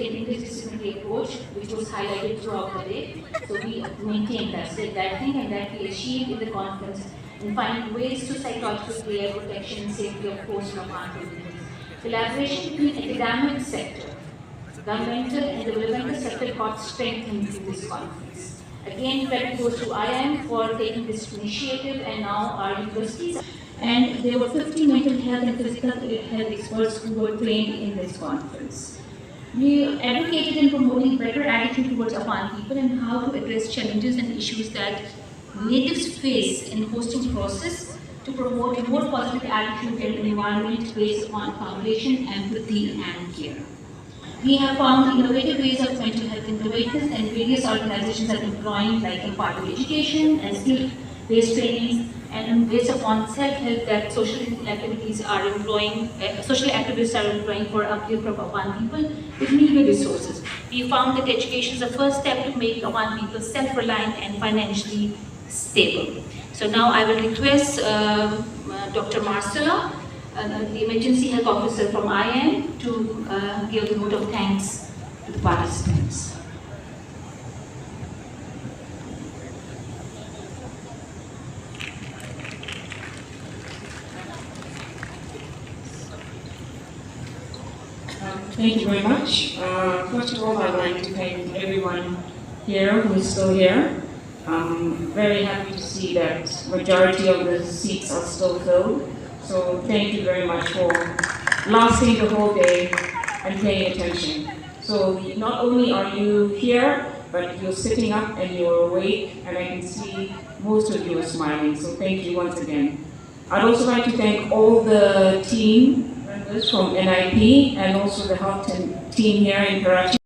an interdisciplinary approach, which was highlighted throughout the day. So we maintained that thing, and that we achieved in the conference in finding ways to psychological care, protection, and safety of host and harmful disease. Collaboration between academic sector, governmental and developmental sector got strengthened in this conference. Again, credit goes to IIM for taking this initiative, and now our universities. And there were 50 mental health and physical health experts who were trained in this conference. We advocated in promoting better attitude towards Afghan people and how to address challenges and issues that natives face in the hosting process to promote a more positive attitude and an environment based on cooperation, empathy, and care. We have found innovative ways of mental health interventions, and various organizations are employing, like in part of education and skill-based trainings, and based upon self-help that social activities are employing, social activists are employing for uplift of Afghan people with meager resources. We found that education is the first step to make Afghan people self-reliant and financially stable. So now I will request Dr. Marcella, the Emergency Health Officer from IIM, to give the vote of thanks to the participants. Thank you very much. First of all, I'd like to thank everyone here who is still here. I'm very happy to see that majority of the seats are still filled. So thank you very much for lasting the whole day and paying attention. So not only are you here, but you're sitting up and you're awake, and I can see most of you are smiling. So thank you once again. I'd also like to thank all the team members from NIP and also the health team here in Karachi.